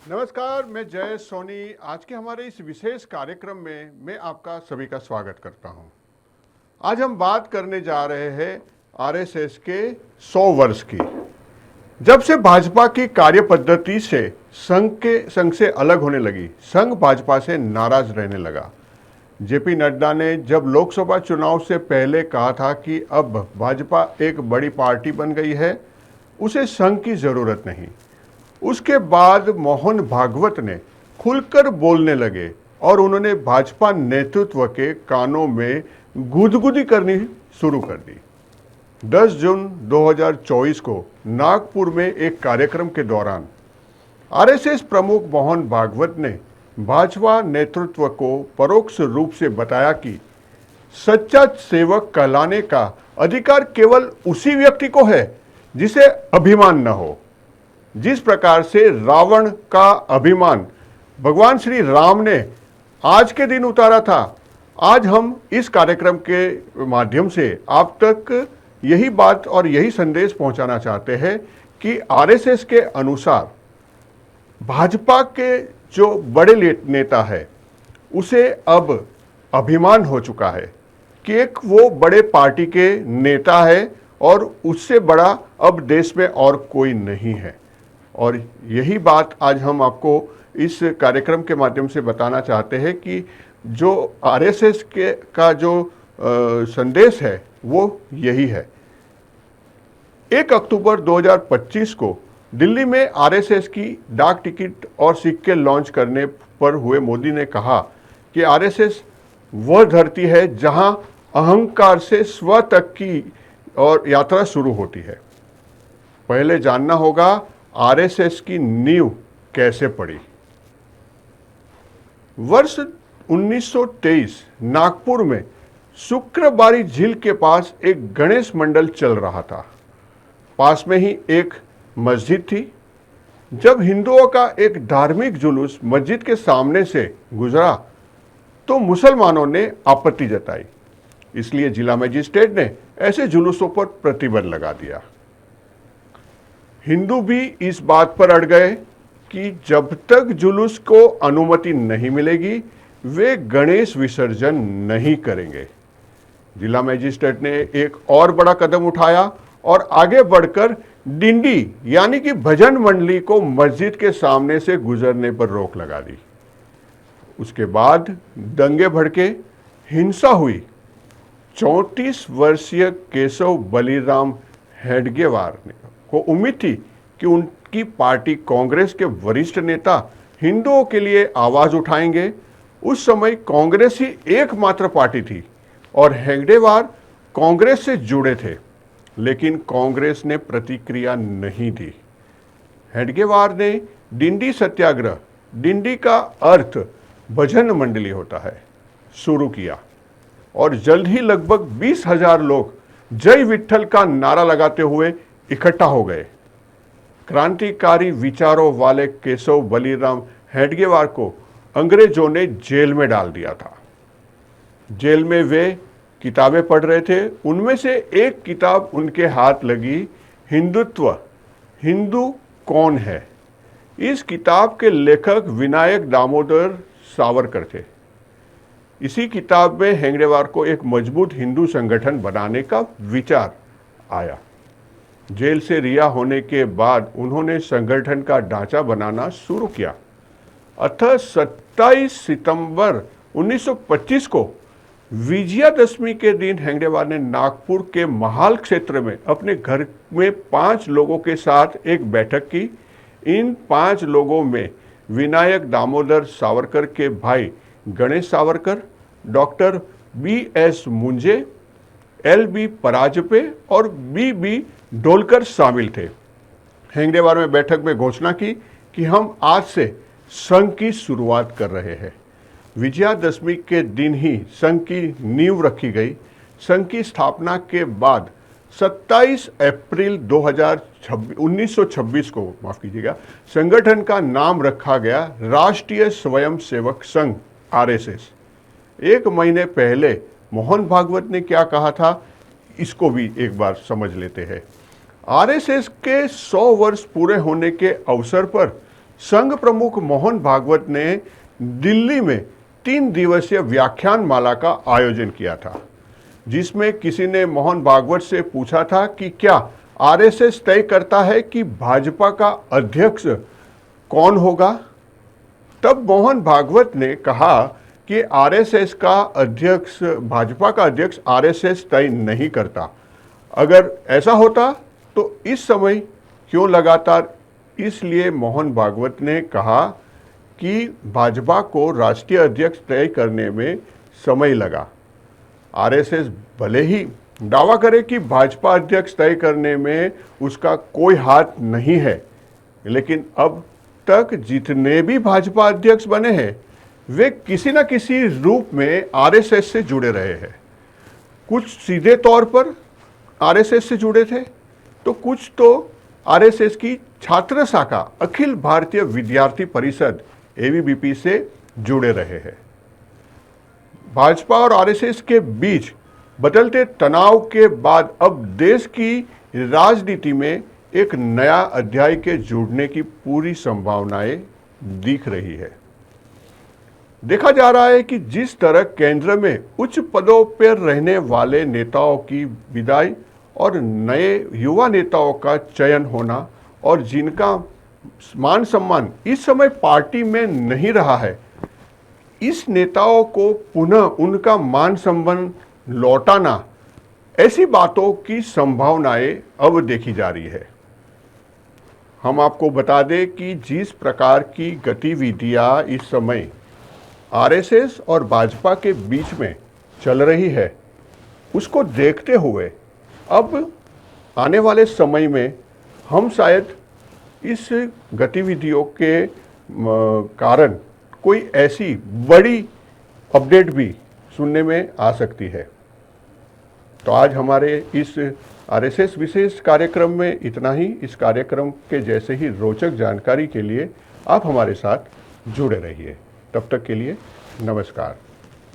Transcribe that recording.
नमस्कार, मैं जय सोनी। आज के हमारे इस विशेष कार्यक्रम में मैं आपका सभी का स्वागत करता हूं। आज हम बात करने जा रहे हैं आरएसएस के 100 वर्ष की। जब से भाजपा की कार्य पद्धति से संघ से अलग होने लगी, संघ भाजपा से नाराज रहने लगा। जेपी नड्डा ने जब लोकसभा चुनाव से पहले कहा था कि अब भाजपा एक बड़ी पार्टी बन गई है, उसे संघ की जरूरत नहीं। उसके बाद मोहन भागवत ने खुलकर बोलने लगे और उन्होंने भाजपा नेतृत्व के कानों में गुदगुदी करनी शुरू कर दी। 10 जून 2024 को नागपुर में एक कार्यक्रम के दौरान आरएसएस प्रमुख मोहन भागवत ने भाजपा नेतृत्व को परोक्ष रूप से बताया कि सच्चा सेवक कहलाने का अधिकार केवल उसी व्यक्ति को है जिसे अभिमान न हो। जिस प्रकार से रावण का अभिमान भगवान श्री राम ने आज के दिन उतारा था, आज हम इस कार्यक्रम के माध्यम से आप तक यही बात और यही संदेश पहुंचाना चाहते हैं कि आरएसएस के अनुसार भाजपा के जो बड़े नेता है उसे अब अभिमान हो चुका है कि एक वो बड़े पार्टी के नेता है और उससे बड़ा अब देश में और कोई नहीं है। और यही बात आज हम आपको इस कार्यक्रम के माध्यम से बताना चाहते हैं कि जो आरएसएस के का जो संदेश है वो यही है। 1 अक्टूबर 2025 को दिल्ली में आरएसएस की डाक टिकट और सिक्के लॉन्च करने पर हुए मोदी ने कहा कि आरएसएस वह धरती है जहां अहंकार से स्व तक की और यात्रा शुरू होती है। पहले जानना होगा आरएसएस की नींव कैसे पड़ी। वर्ष 1923 नागपुर में शुक्रबारी झील के पास एक गणेश मंडल चल रहा था। पास में ही एक मस्जिद थी। जब हिंदुओं का एक धार्मिक जुलूस मस्जिद के सामने से गुजरा तो मुसलमानों ने आपत्ति जताई। इसलिए जिला मजिस्ट्रेट ने ऐसे जुलूसों पर प्रतिबंध लगा दिया। हिंदू भी इस बात पर अड़ गए कि जब तक जुलूस को अनुमति नहीं मिलेगी वे गणेश विसर्जन नहीं करेंगे। जिला मजिस्ट्रेट ने एक और बड़ा कदम उठाया और आगे बढ़कर डिंडी यानी कि भजन मंडली को मस्जिद के सामने से गुजरने पर रोक लगा दी। उसके बाद दंगे भड़के, हिंसा हुई। 34 वर्षीय केशव बलिराम हेडगेवार को उम्मीद थी कि उनकी पार्टी कांग्रेस के वरिष्ठ नेता हिंदुओं के लिए आवाज उठाएंगे। उस समय कांग्रेस ही एकमात्र पार्टी थी और हेगडेवार कांग्रेस से जुड़े थे, लेकिन कांग्रेस ने प्रतिक्रिया नहीं दी। हेडगेवार ने डिंडी सत्याग्रह, डिंडी का अर्थ भजन मंडली होता है, शुरू किया और जल्द ही लगभग 20,000 लोग जय विठ्ठल का नारा लगाते हुए इकट्ठा हो गए। क्रांतिकारी विचारों वाले केशव बलिराम हेडगेवार को अंग्रेजों ने जेल में डाल दिया था। जेल में वे किताबें पढ़ रहे थे। उनमें से एक किताब उनके हाथ लगी, हिंदुत्व, हिंदू कौन है। इस किताब के लेखक विनायक दामोदर सावरकर थे। इसी किताब में हेगडेवार को एक मजबूत हिंदू संगठन बनाने का विचार आया। जेल से रिहा होने के बाद उन्होंने संगठन का ढांचा बनाना शुरू किया। अतः 27 सितंबर 1925 को विजयादशमी के दिन हेगडेवार ने नागपुर के महाल क्षेत्र में अपने घर में 5 लोगों के साथ एक बैठक की। इन 5 लोगों में विनायक दामोदर सावरकर के भाई Ganesh Savarkar, doctor BS Moonje, LB Paranjpe और BB डोलकर शामिल थे। हेगडेवार में बैठक में घोषणा की कि हम आज से संघ की शुरुआत कर रहे हैं। विजयादशमी के दिन ही संघ की नींव रखी गई। संघ की स्थापना के बाद 27 अप्रैल 1926 को संगठन का नाम रखा गया राष्ट्रीय स्वयंसेवक संघ आरएसएस। एक महीने पहले मोहन भागवत ने क्या कहा था, इसको भी एक बार समझ लेते हैं। आरएसएस के 100 वर्ष पूरे होने के अवसर पर संघ प्रमुख मोहन भागवत ने दिल्ली में 3 दिवसीय व्याख्यान माला का आयोजन किया था, जिसमें किसी ने मोहन भागवत से पूछा था कि क्या आरएसएस तय करता है कि भाजपा का अध्यक्ष कौन होगा। तब मोहन भागवत ने कहा कि आरएसएस का अध्यक्ष, भाजपा का अध्यक्ष आरएसएस तय नहीं करता। अगर ऐसा होता तो इस समय क्यों लगातार, इसलिए मोहन भागवत ने कहा कि भाजपा को राष्ट्रीय अध्यक्ष तय करने में समय लगा। आरएसएस भले ही दावा करे कि भाजपा अध्यक्ष तय करने में उसका कोई हाथ नहीं है, लेकिन अब तक जितने भी भाजपा अध्यक्ष बने हैं वे किसी न किसी रूप में आरएसएस से जुड़े रहे हैं। कुछ सीधे तौर पर आरएसएस से जुड़े थे, तो कुछ तो आरएसएस की छात्र शाखा अखिल भारतीय विद्यार्थी परिषद एबीवीपी से जुड़े रहे हैं। भाजपा और आरएसएस के बीच बदलते तनाव के बाद अब देश की राजनीति में एक नया अध्याय के जुड़ने की पूरी संभावनाएं दिख रही है। देखा जा रहा है कि जिस तरह केंद्र में उच्च पदों पर रहने वाले नेताओं की विदाई और नए युवा नेताओं का चयन होना और जिनका मान सम्मान इस समय पार्टी में नहीं रहा है, इस नेताओं को पुनः उनका मान सम्मान लौटाना, ऐसी बातों की संभावनाएं अब देखी जा रही है। हम आपको बता दें कि जिस प्रकार की गतिविधियां इस समय आरएसएस और भाजपा के बीच में चल रही है, उसको देखते हुए अब आने वाले समय में हम शायद इस गतिविधियों के कारण कोई ऐसी बड़ी अपडेट भी सुनने में आ सकती है। तो आज हमारे इस आरएसएस विशेष कार्यक्रम में इतना ही। इस कार्यक्रम के जैसे ही रोचक जानकारी के लिए आप हमारे साथ जुड़े रहिए। तब तक के लिए नमस्कार।